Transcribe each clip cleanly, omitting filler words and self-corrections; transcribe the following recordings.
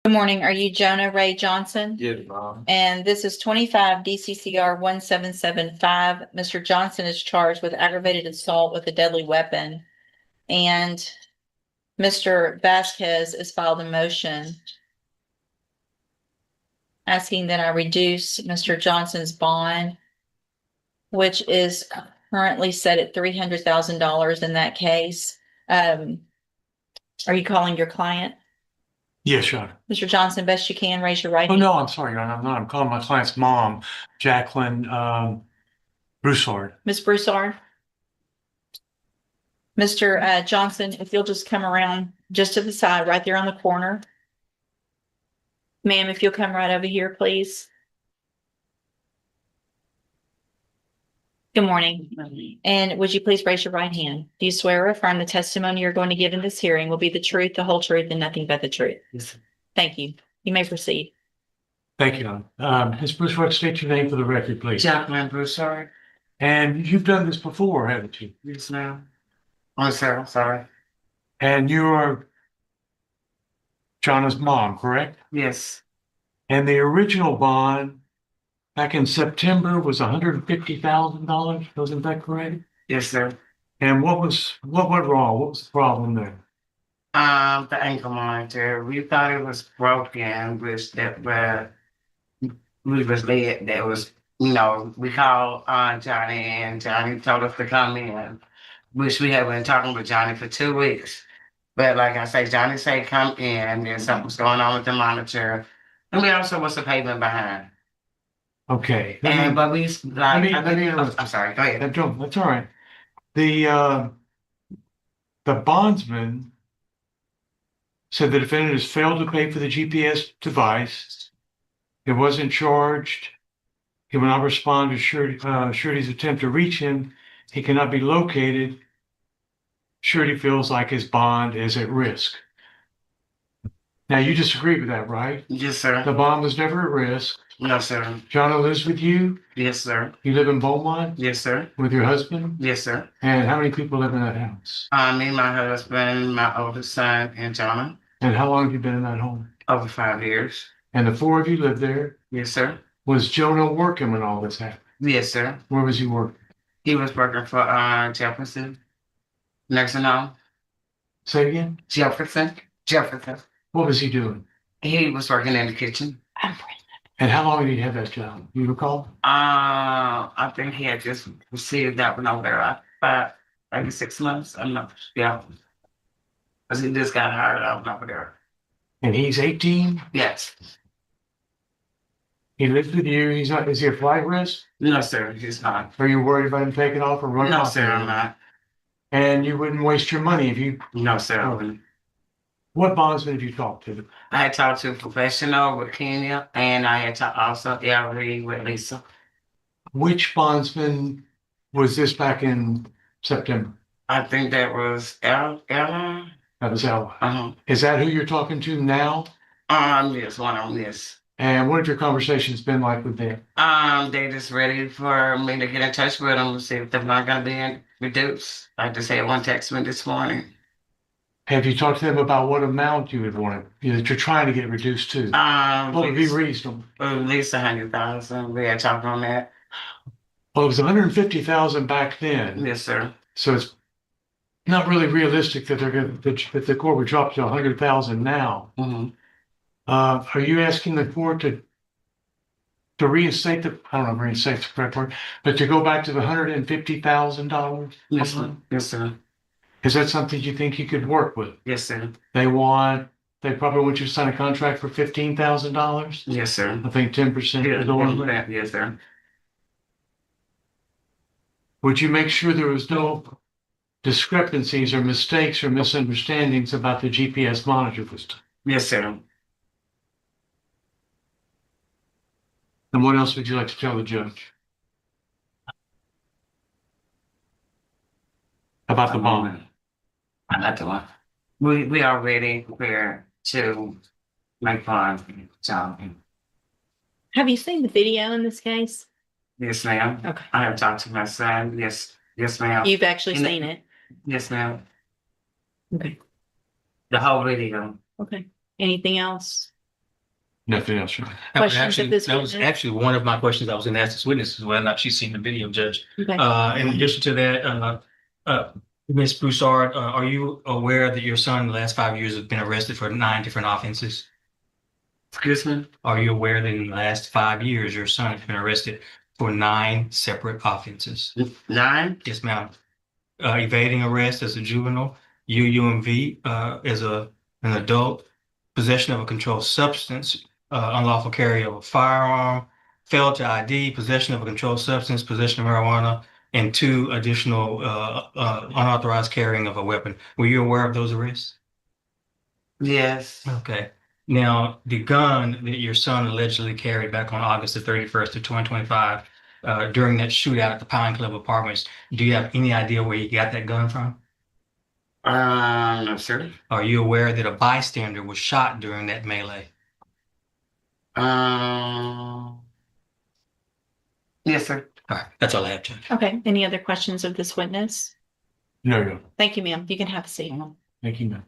Good morning. Are you Jonah Ray Johnson? Yes, Mom. And this is 25 DCCR 1775. Mr. Johnson is charged with aggravated assault with a deadly weapon. And Mr. Vasquez has filed a motion asking that I reduce Mr. Johnson's bond, which is currently set at $300,000 in that case. Are you calling your client? Yes, Your Honor. Mr. Johnson, best you can, raise your right Oh, hand. no, I'm sorry, Your Honor. I'm not. I'm calling my client's mom, Jacqueline Broussard. Ms. Broussard? Mr. Johnson, if you'll just come around just to the side, right there on the corner. Ma'am, if you'll come right over here, please. Good morning. And would you please raise your right hand? Do you swear or affirm the testimony you're going to give in this hearing will be the truth, the whole truth, and nothing but the truth? Yes. Thank you. You may proceed. Thank you, Your Honor. Ms. Broussard, state your name for the record, please. Jacqueline Broussard. And you've done this before, haven't you? Yes, ma'am. Oh, sir, sorry. And you are Jonah's mom, correct? Yes, And the original bond back in September was $150,000. Wasn't that correct? yes, sir. And what went wrong? What was the problem there? The ankle monitor, we thought it was broken, which we was led, that was, we called, Johnny, and Johnny told us to come in, which we had been talking with Johnny for 2 weeks. But like I say, Johnny said, come in, there's something's going on with the monitor. And we also was a payment behind. Okay. But we, let me interrupt. I'm sorry, go ahead. That's all right. The bondsman said the defendant has failed to pay for the GPS device. It wasn't charged. He will not respond to surety's attempt to reach him. He cannot be located. Surety feels like his bond is at risk. Now, you disagree with that, right? Yes, sir. The bond was never at risk. No, sir. Jonah lives with you. Yes, sir. You live in Beaumont Yes, sir. with your husband. Yes, sir. And how many people live in that house? Me, my husband, my oldest son, and Jonah. And how long have you been in that home? Over 5 years. And the four of you lived there. Yes, sir. Was Jonah working when all this happened? Yes, sir. Where was he working? He was working for Jefferson nursing home. Say again? Jefferson. What was he doing? He was working in the kitchen. And how long did he have that job? You recall? I think he had just received that one over there about maybe 6 months. I'm not. Yeah. Because he just got hired out over there. And he's 18? Yes. He lives with you. He's not, is he a flight risk? No, sir. He's not. Are you worried about him taking off or running No, off? sir. I'm not. And you wouldn't waste your money if you. No, sir. Oh. What bondsman have you talked to? I had talked to a professional with Kenya, and I had talked also LRE with Lisa. Which bondsman was this back in September? I think that was Ella. That was Ella. Uh-huh. Is that who you're talking to now? Yes, one of them, yes. And what have your conversations been like with them? They just ready for me to get in touch with them and see if they're not gonna be reduced. I just had one text me this morning. Have you talked to them about what amount you would want it, that you're trying to get reduced to? What would be reasonable? At least 100,000. We had talked on that. Well, it was 150,000 back then. Yes, sir. So it's not really realistic that that the court would drop to 100,000 now. Mm-hmm. Are you asking the court to reinstate I don't know if reinstate the correct word, but to go back to the $150,000? Yes, sir. Yes, sir. Is that something you think you could work with? Yes, sir. They probably want you to sign a contract for $15,000. Yes, sir. I think 10% Yeah, is the yes, sir. Would you make sure there was no discrepancies or mistakes or misunderstandings about the GPS monitor system? Yes, sir. And what else would you like to tell the judge about the bond? I'm not the one. We are ready prepared to make fun. Have you seen the video in this case? Yes, ma'am. Okay. I have talked to my son. Yes, ma'am. You've actually seen it? Yes, ma'am. Okay. The whole video. Okay. Anything else? Nothing else, Your Honor. That was Questions of actually, this that was witness? actually one of my questions I was going to ask this witness, is whether or not she's seen the video, Judge. Okay. In addition to that, Ms. Broussard, are you aware that your son in the last 5 years has been arrested for 9 different offenses? Excuse me? Are you aware that in the last 5 years, your son has been arrested for 9 separate offenses? 9? Yes, ma'am. Evading arrest as a juvenile, UUMV as an adult, possession of a controlled substance, unlawful carry of a firearm, failed to ID, possession of a controlled substance, possession of marijuana, and 2 additional unauthorized carrying of a weapon. Were you aware of those arrests? Yes. Okay. Now, the gun that your son allegedly carried back on August the 31st of 2025, during that shootout at the Pine Club Apartments, do you have any idea where you got that gun from? No, sir. Are you aware that a bystander was shot during that melee? Yes, sir. All right, that's all I have, Judge. Okay. Any other questions of this witness? No, Your Honor. Thank you, ma'am. You can have a seat. Thank you, ma'am.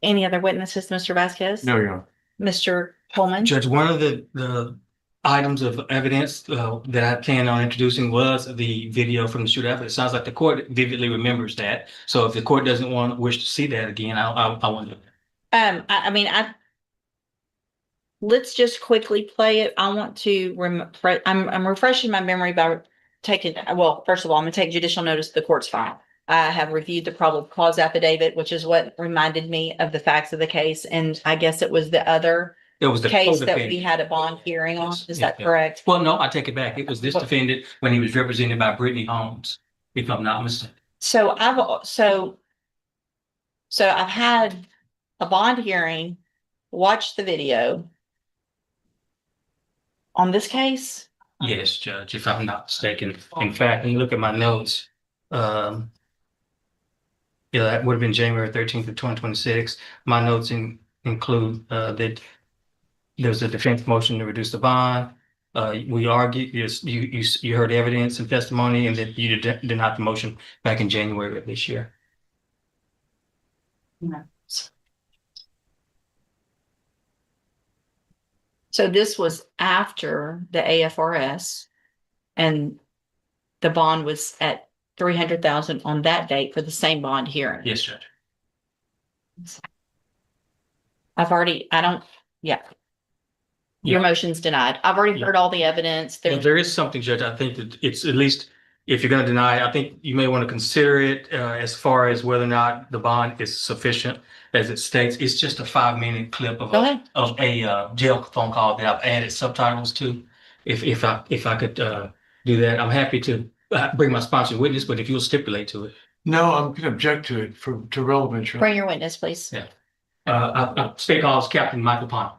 Any other witnesses, Mr. Vasquez? No, Your Honor. Mr. Coleman? Judge, one of the items of evidence that I planned on introducing was the video from the shootout. It sounds like the court vividly remembers that. So if the court doesn't wish to see that again, I want to. I mean, let's just quickly play it. I want to I'm refreshing my memory by taking, well, first of all, I'm gonna take judicial notice of the court's file. I have reviewed the probable cause affidavit, which is what reminded me of the facts of the case. And I guess it was the other It was the case that co-defendant. we had a bond hearing on. Is Yeah, that yeah. correct? Well, no, I take it back. It was this defendant when he was represented by Brittany Holmes, if I'm not mistaken. So I've had a bond hearing, watched the video on this case. Yes, Judge, if I'm not mistaken. In fact, when you look at my notes, yeah, that would have been January 13th of 2026. My notes include that there's a defense motion to reduce the bond. We argued, yes, you heard evidence and testimony, and that you denied the motion back in January of this year. So this was after the AFRS, and the bond was at 300,000 on that date for the same bond hearing. Yes, Judge. Your motion's denied. I've already Yeah. heard all the evidence. Well, there is something, Judge. I think that it's at least, if you're going to deny it, I think you may want to consider it as far as whether or not the bond is sufficient. As it states, it's just a 5-minute clip of Go ahead. a jail phone call that I've added subtitles to. If I could do that, I'm happy to bring my sponsored witness, but if you'll stipulate to it. No, I'm going to object to it to relevance. Your Honor. Bring your witness, please. Yeah. State calls Captain Michael Pond.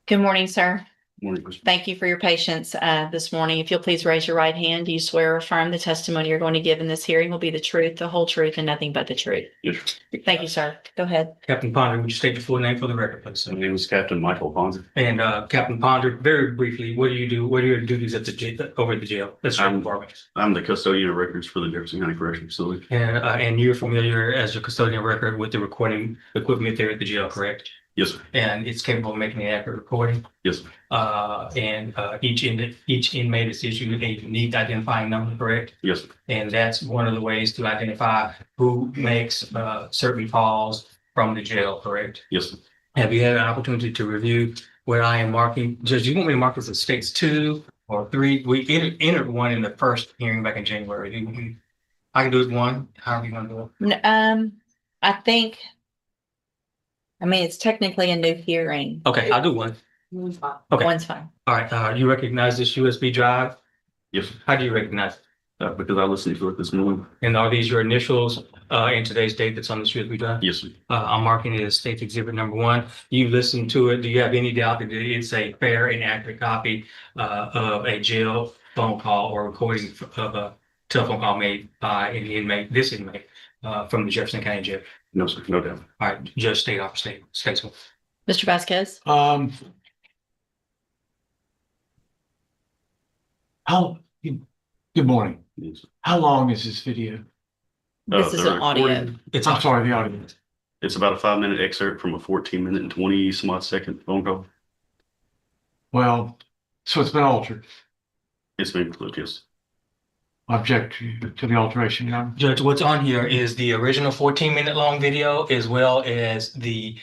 Good morning, sir. Morning. Thank you for your patience this morning. If you'll please raise your right hand, do you swear or affirm the testimony you're going to give in this hearing will be the truth, the whole truth, and nothing but the truth? Yes. Thank you, sir. Go ahead. Captain Ponder, would you state your full name for the record, please? My name is Captain Michael Ponder. And Captain Ponder, very briefly, what do you do? What are your duties at the jail, over at the jail? That's right, department. I'm the custodian of records for the Jefferson County Correctional Facility. And you're familiar as your custodian of record with the recording equipment there at the jail, correct? Yes, sir. And it's capable of making an accurate recording. Yes, sir. And each inmate is issued a unique identifying number, correct? Yes, sir. And that's one of the ways to identify who makes certain calls from the jail, correct? Yes, sir. Have you had an opportunity to review where I am marking? Judge, you want me to mark this as states 2 or 3? We entered one in the first hearing back in January. I can do it 1. However you want to do it. I mean, it's technically a new hearing. Okay, I'll do 1. Okay. One's fine. All right. You recognize this USB drive? Yes, sir. How do you recognize it? Because I listened to it this morning. And are these your initials in today's date that's on this USB drive? Yes, sir. I'm marking it as State's Exhibit number 1. You listened to it. Do you have any doubt that it's a fair and accurate copy of a jail phone call or recording of a telephone call made by an inmate, this inmate, from the Jefferson County Jail? No, sir. No doubt. All right, Judge, state off state. Statesman. Mr. Vasquez? How Good morning. Yes. How long is this video? This is The an audio. recording, It's I'm on. sorry, the audio. it's about a 5-minute excerpt from a 14-minute and 20 some odd second phone call. Well, so it's been altered. It's been included, yes. Object to the alteration, Your Honor. Judge, what's on here is the original 14-minute long video as well as the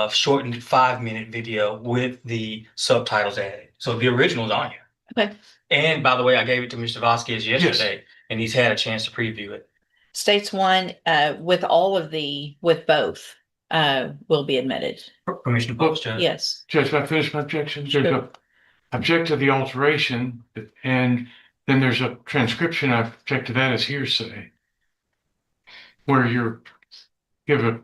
shortened 5-minute video with the subtitles added. So the original's on here. Okay. And by the way, I gave it to Mr. Vasquez yesterday, and he's had a chance to preview it. States one, with both, will be admitted. Permission to post, Judge? Yes. Judge, may I finish my objection? There's Sure. a object to the alteration, and then there's a transcription. I object to that as hearsay, where you're given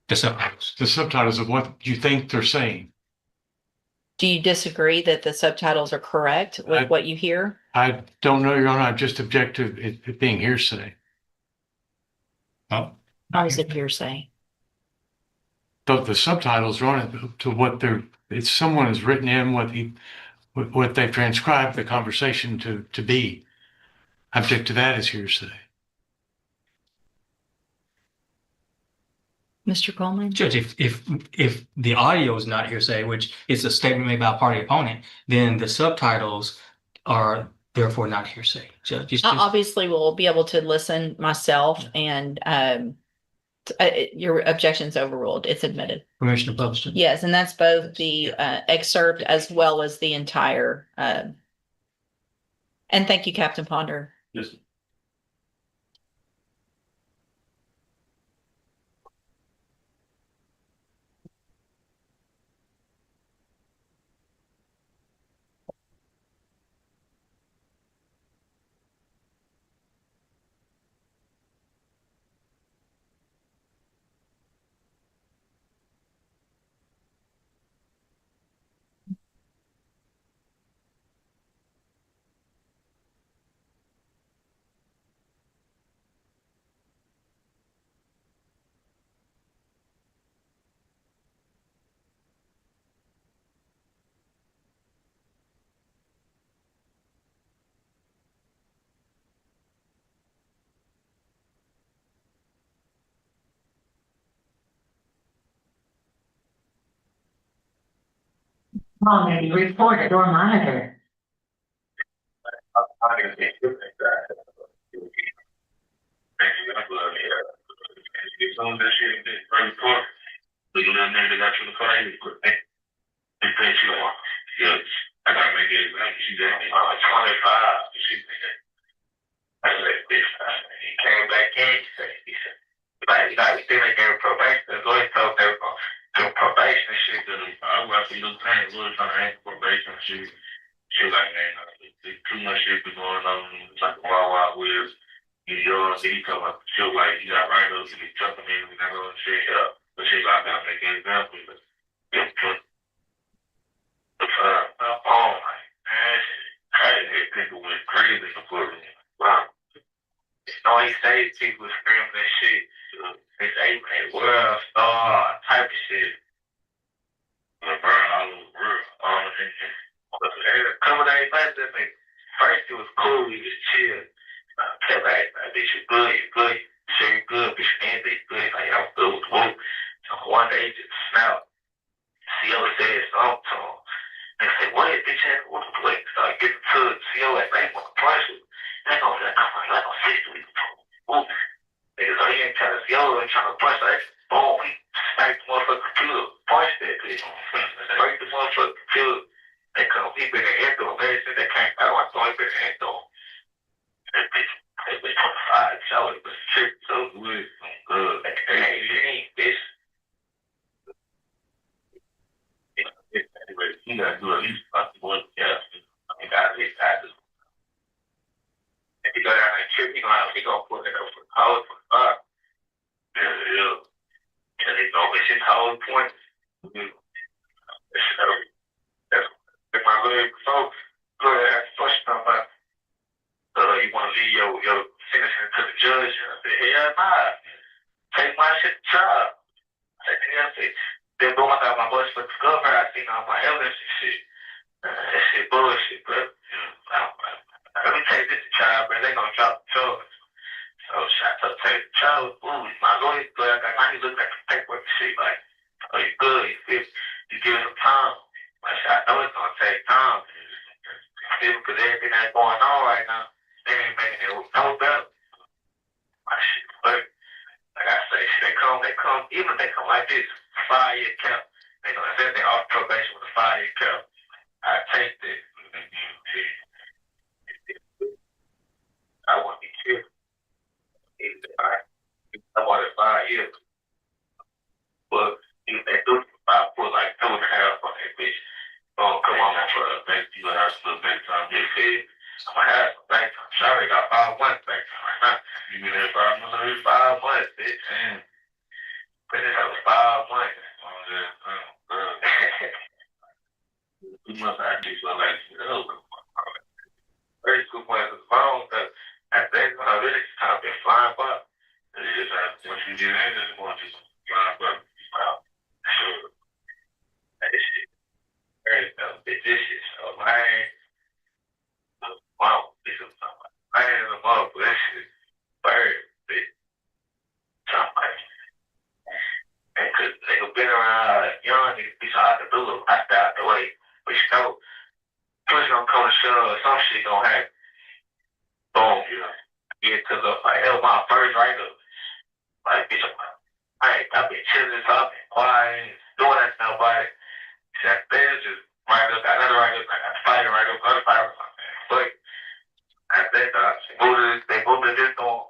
The subtitles. the subtitles of what you think they're saying. Do you disagree that the subtitles are correct with what you hear? I don't know, Your Honor. I just object to it being hearsay. Oh, Or is it hearsay? The subtitles are on it to what someone has written in what they've transcribed the conversation to be. I object to that as hearsay. Mr. Coleman? Judge, if the audio is not hearsay, which is a statement made by a party opponent, then the subtitles are therefore not hearsay. Judge, it's I just, obviously will be able to listen myself and your objection's overruled. It's admitted. permission to publish. Judge? Yes, and that's both the excerpt as well as the entire. And thank you, Captain Ponder. Yes. Reported or monitored. She was like, man, too much shit been going on. It's like a wild, wild west. He told me, she was like, you got writers, he be jumping in, we never gonna shit up. But she like, I gotta make an example. But oh my man, crazy. People went crazy for me. Wow. No, he said people was screaming that shit. They say, man, world star type of shit. Burn all over the world. A couple days later, first it was cool, we was chill. Kept like, bitch, you good, sure you good, bitch, and bitch, good. Like, I'm good with whoop. So one day, he just snapped. CO said something to him. They said, what if bitch had to play? So I get to the CO and they want to punch him. They go, like, I'm 60 weeks. Whoop. Niggas, so he ain't trying to CO and trying to punch. Like, boom, he smacked the motherfucking computer, punched that bitch. Break the motherfucking computer. They come, he been in the door. They said they can't go. I thought he been in the door. That bitch 25, so it was trick so good. Good. Like, hey, you ain't bitch. Anyway, you gotta do at least one test. I mean, that's his taxes. If you go down and trip, he gonna put it up for college for $5. Yeah. And they know it's his whole point. If my little folks go to ask question about you want to leave your sentencing to the judge, and I said, hell nah. Take my shit to trial. I said, then boom, I got my bus for discovery. I seen all my evidence and shit. That shit bullshit, bro. let me take this to trial, bro. They gonna drop the charge. So I took take the charge. Ooh, my lawyer good. I need to look at the paperwork and shit. Like, oh, you good? You fit? You give him time. Like, I know it's gonna take time. Because everything that's going on right now, they ain't making it no better. My shit, but like I say, they come, even if they come like this, 5-year cap, they gonna say they off probation with a 5-year cap. I take that. I want to be careful. I want it 5 years. But if they do, I put like 2.5 on that bitch. Oh, come on, my brother. Thank you. I have some bank time. You see, I'm gonna have some bank time. Sorry, I got 5 months bank time right now. You mean that 5 months, bitch? And finish up 5 months. You must actually feel like, very good point of the phone, because I think when I really kind of been flying by, it is once you get in, it's going to just fly by. Sure. That shit. Very vicious. So, man, wow, this is something. I ain't a mother, but that shit very big. Something. And because they've been around young, it's hard to do it. I got the way. But you know, push gonna come to shove, some shit gonna happen. Boom, you know. Yeah, cause like that was my first write-up. Like, bitch, I've been chilling, talking, quiet, doing that to nobody. That thing just write up, got another write-up, I got fighting write-up, other fight or something. But I think they moved to this door.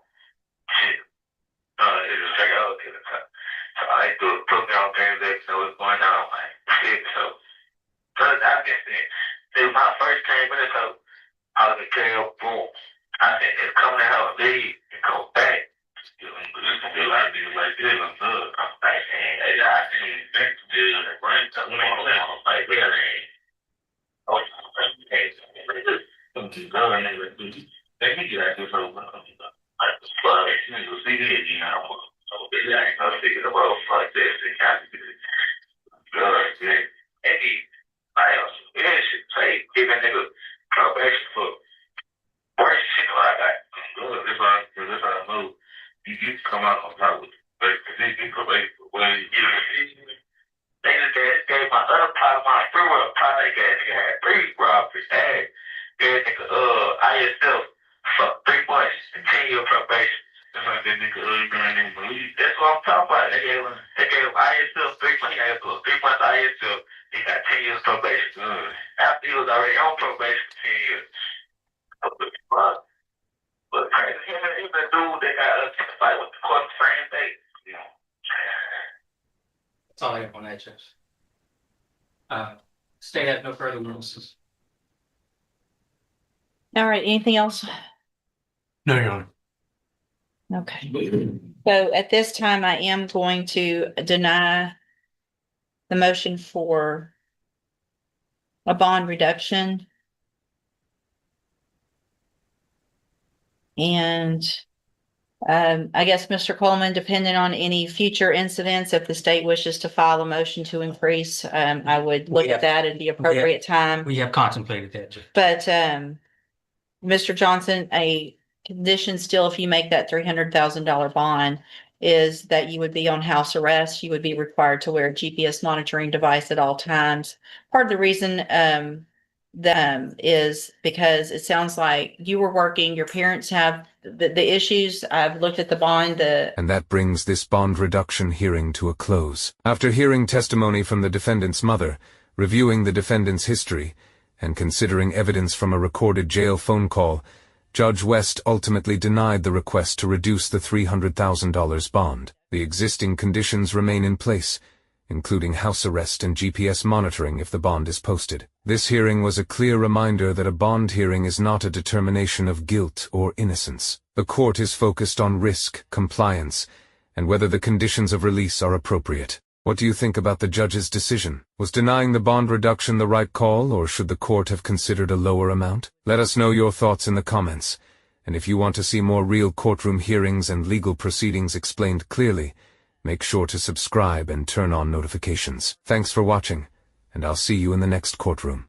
Shit. It was straight out to the top. So I put me on game day, so it's going down, like, shit, so. Cause I guess it was my first 10 minutes, so I was gonna carry up, boom. I said, it's coming to hell, leave, and go back. You know, but there's gonna be a lot of people like this, I'm good. I'm like, hey, I can't back to this, right? So, like, really, oh, I'm too good, and they can get out this whole, like, the flood, you see it, you know, so they ain't gonna figure the world like this, they got to be good, yeah. And I also, yeah, shit, say, give a nigga probation for worse shit like that. Good, this how I move. You come out on top with it. But if you probation for when you get it, they just gave my other part of my free world part, they had 3 robberies. Gave nigga, ISL for 3 months and 10-year probation. That's like that nigga, you can't even believe. That's what I'm talking about. They gave ISL 3 months, 3 months ISL. He got 10 years probation. After he was already on probation for 10 years. But crazy, even the dude that got testified with the court the same day. You know. That's all I have on that, Judge. State has no further witnesses. All right, anything else? No, Your Honor. Okay. So at this time, I am going to deny the motion for a bond reduction. And I guess, Mr. Coleman, depending on any future incidents, if the state wishes to file a motion to increase, I would look at that at the appropriate time. We have contemplated that, Judge. But Mr. Johnson, a condition still, if you make that $300,000 bond, is that you would be on house arrest. You would be required to wear a GPS monitoring device at all times. Part of the reason is because it sounds like you were working, your parents have the issues. I've looked at the bond. And that brings this bond reduction hearing to a close. After hearing testimony from the defendant's mother, reviewing the defendant's history, and considering evidence from a recorded jail phone call, Judge West ultimately denied the request to reduce the $300,000 bond. The existing conditions remain in place, including house arrest and GPS monitoring if the bond is posted. This hearing was a clear reminder that a bond hearing is not a determination of guilt or innocence. The court is focused on risk, compliance, and whether the conditions of release are appropriate. What do you think about the judge's decision? Was denying the bond reduction the right call, or should the court have considered a lower amount? Let us know your thoughts in the comments. And if you want to see more real courtroom hearings and legal proceedings explained clearly, make sure to subscribe and turn on notifications. Thanks for watching, and I'll see you in the next courtroom.